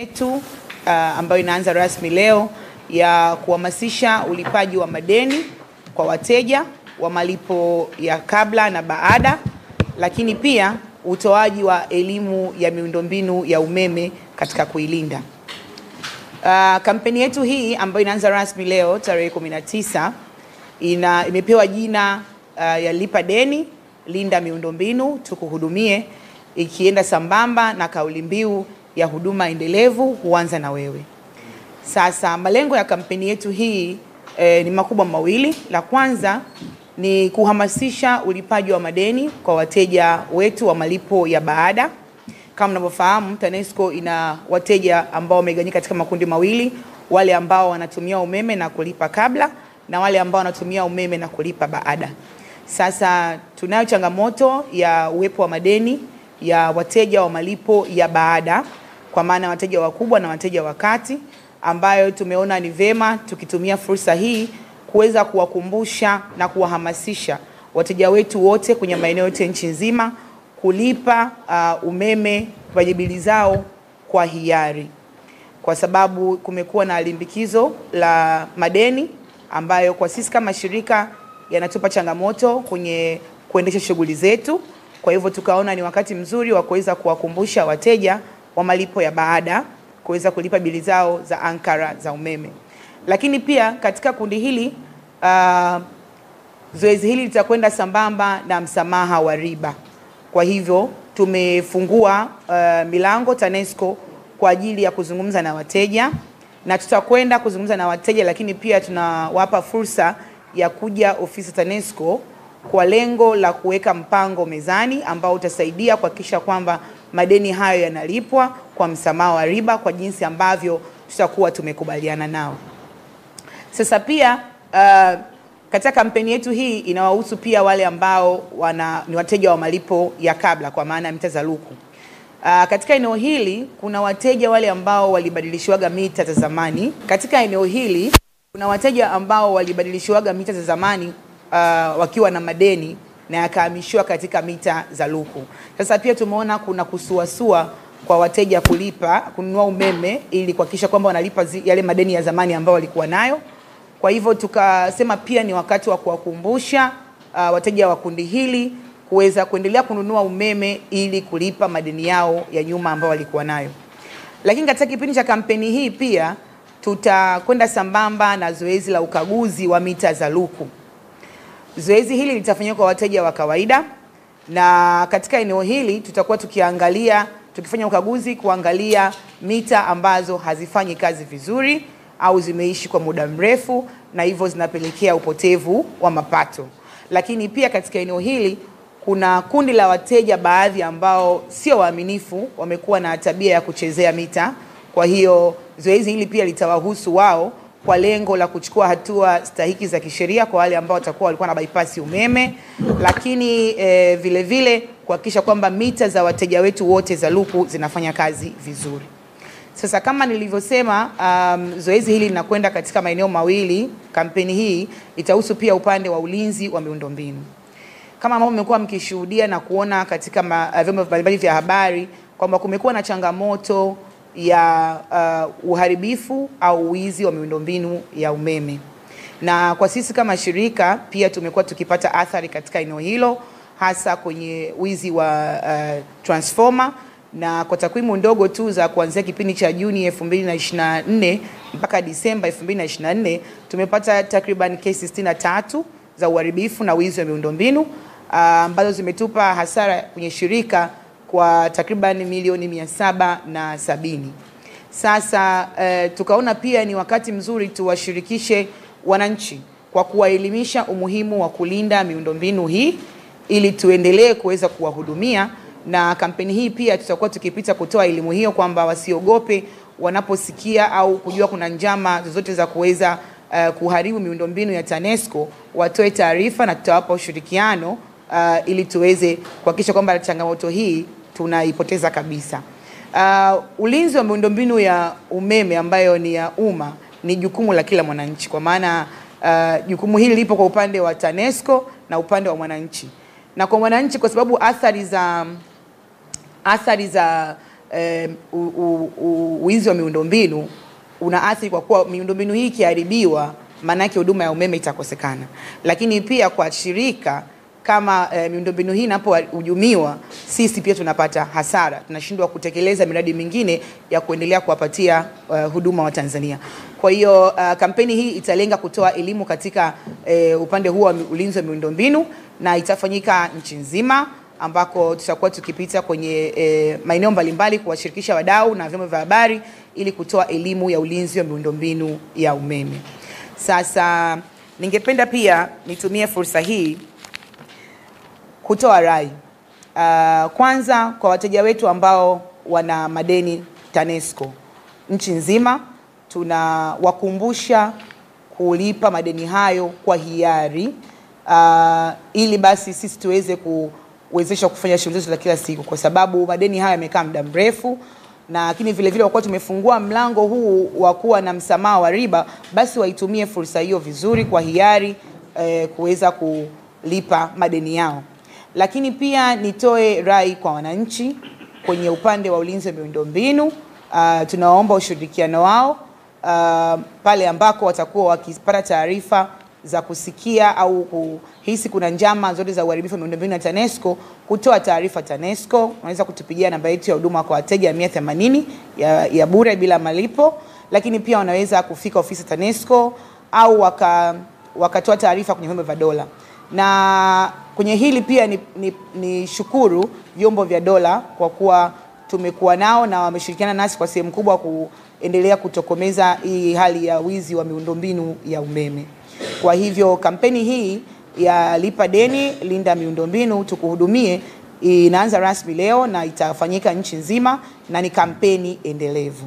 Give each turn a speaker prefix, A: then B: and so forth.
A: yetu ambayo inaanza rasmi leo ya kuhamasisha ulipaji wa madeni kwa wateja wa malipo ya kabla na baada, lakini pia utoaji wa elimu ya miundombinu ya umeme katika kuilinda. Kampeni yetu hii ambayo inaanza rasmi leo tarehe 19 imepewa jina ya Lipa Deni, Linda Miundombinu, Tukuhudumie, ikienda sambamba na kauli mbiu ya huduma endelevu huanza na wewe. Sasa malengo ya kampeni yetu hii ni makubwa mawili. La kwanza ni kuhamasisha ulipaji wa madeni kwa wateja wetu wa malipo ya baada. Kama mnavyofahamu, TANESCO ina wateja ambao wamegawanyika katika makundi mawili, wale ambao wanatumia umeme na kulipa kabla na wale ambao wanatumia umeme na kulipa baada. Sasa tunayo changamoto ya uwepo wa madeni ya wateja wa malipo ya baada, kwa maana wateja wakubwa na wateja wa kati, ambayo tumeona ni vema tukitumia fursa hii kuweza kuwakumbusha na kuwahamasisha wateja wetu wote kwenye maeneo yote nchi nzima kulipa umeme kwenye bili zao kwa hiari, kwa sababu kumekuwa na limbikizo la madeni ambayo kwa sisi kama shirika yanatupa changamoto kwenye kuendesha shughuli zetu. Kwa hivyo tukaona ni wakati mzuri wa kuweza kuwakumbusha wateja wa malipo ya baada kuweza kulipa bili zao za ankara za umeme. Lakini pia katika kundi hili zoezi hili litakwenda sambamba na msamaha wa riba. Kwa hivyo tumefungua milango TANESCO kwa ajili ya kuzungumza na wateja, na tutakwenda kuzungumza na wateja, lakini pia tunawapa fursa ya kuja ofisi TANESCO kwa lengo la kuweka mpango mezani ambao utasaidia kuhakikisha kwamba madeni hayo yanalipwa kwa msamaha wa riba kwa jinsi ambavyo tutakuwa tumekubaliana nao. Sasa pia katika kampeni yetu hii inawahusu pia wale ambao ni wateja wa malipo ya kabla, kwa maana mita za luku. Katika eneo hili kuna wateja wale ambao walibadilishwaga mita za zamani. Katika eneo hili kuna wateja ambao walibadilishwaga mita za zamani wakiwa na madeni na yakahamishiwa katika mita za luku. Sasa pia tumeona kuna kusuasua kwa wateja kununua umeme ili kuhakikisha kwamba wanalipa yale madeni ya zamani ambao walikuwa nayo. Kwa hivyo tukasema pia ni wakati wa kuwakumbusha wateja wa kundi hili kuweza kuendelea kununua umeme ili kulipa madeni yao ya nyuma ambao walikuwa nayo. Lakini katika kipindi cha kampeni hii pia tutakwenda sambamba na zoezi la ukaguzi wa mita za luku. Zoezi hili litafanywa kwa wateja wa kawaida, na katika eneo hili tutakuwa tukifanya ukaguzi kuangalia mita ambazo hazifanyi kazi vizuri au zimeishi kwa muda mrefu na hivyo zinapelekea upotevu wa mapato. Lakini pia katika eneo hili kuna kundi la wateja baadhi ambao sio waaminifu, wamekuwa na tabia ya kuchezea mita. Kwa hiyo zoezi hili pia litawahusu wao kwa lengo la kuchukua hatua stahiki za kisheria kwa wale ambao walikuwa na bypass umeme, lakini vile vile kuhakikisha kwamba mita za wateja wetu wote za luku zinafanya kazi vizuri. Sasa kama nilivyosema, zoezi hili linakwenda katika maeneo mawili. Kampeni hii itahusu pia upande wa ulinzi wa miundombinu. Kama ambavyo mmekuwa mkishuhudia na kuona katika vyombo mbalimbali vya habari kwamba kumekuwa na changamoto ya uharibifu au wizi wa miundombinu ya umeme. Na kwa sisi kama shirika pia tumekuwa tukipata athari katika eneo hilo, hasa kwenye wizi wa transformer, na kwa takwimu ndogo tu za kuanzia kipindi cha Juni 2024 mpaka Disemba 2024 tumepata takriban kesi 63 za uharibifu na wizi wa miundombinu ambazo zimetupa hasara kwenye shirika kwa takriban milioni 770. Sasa tukaona pia ni wakati mzuri tuwashirikishe wananchi kwa kuwaelimisha umuhimu wa kulinda miundombinu hii ili tuendelee kuweza kuwahudumia. Na kampeni hii pia tutakuwa tukipita kutoa elimu hiyo kwamba wasiogope wanaposikia au kujua kuna njama zozote za kuweza kuharibu miundombinu ya TANESCO, watoe taarifa na tutawapa ushirikiano ili tuweze kuhakikisha kwamba changamoto hii tunaipoteza kabisa. Ulinzi wa miundombinu ya umeme ambayo ni ya umma ni jukumu la kila mwananchi, kwa maana jukumu hili lipo kwa upande wa TANESCO na upande wa mwananchi. Na kwa mwananchi kwa sababu athari za uwizi wa miundombinu unaathiri, kwa kuwa miundombinu hii ikiharibiwa maana yake huduma ya umeme itakosekana. Lakini pia kwa shirika, kama miundombinu hii inapohujumiwa, sisi pia tunapata hasara, tunashindwa kutekeleza miradi mingine ya kuendelea kuwapatia huduma wa Tanzania. Kwa hiyo kampeni hii italenga kutoa elimu katika upande huo wa ulinzi wa miundombinu, na itafanyika nchi nzima, ambako tutakuwa tukipita kwenye maeneo mbalimbali kuwashirikisha wadau na vyombo vya habari ili kutoa elimu ya ulinzi wa miundombinu ya umeme. Sasa ningependa pia nitumie fursa hii kutoa rai. Kwanza kwa wateja wetu ambao wana madeni TANESCO nchi nzima, tunawakumbusha kulipa madeni hayo kwa hiari, ili basi sisi tuweze kuwezesha kufanya shughuli zetu za kila siku, kwa sababu madeni haya yamekaa muda mrefu. Na lakini vile vile wakati tumefungua mlango huu wa kuwa na msamaha wa riba, basi waitumie fursa hiyo vizuri kwa hiari kuweza kulipa madeni yao. Lakini pia nitoe rai kwa wananchi kwenye upande wa ulinzi wa miundombinu. Tunaomba ushirikiano wao pale ambako watakuwa wakipata taarifa za kusikia au kuhisi kuna njama zote za uharibifu wa miundombinu ya TANESCO, kutoa taarifa TANESCO. Wanaweza kutupigia namba yetu ya huduma kwa wateja 180 ya bure bila malipo. Lakini pia wanaweza kufika ofisi TANESCO au wakatoa taarifa kwenye vyombo vya dola. Na kwenye hili pia ni shukuru vyombo vya dola kwa kuwa tumekuwa nao na wameshirikiana nasi kwa sehemu kubwa kuendelea kutokomeza hii hali ya wizi wa miundombinu ya umeme. Kwa hivyo kampeni hii ya lipa deni, linda miundombinu, tukuhudumie, inaanza rasmi leo na itafanyika nchi nzima, na ni kampeni endelevu.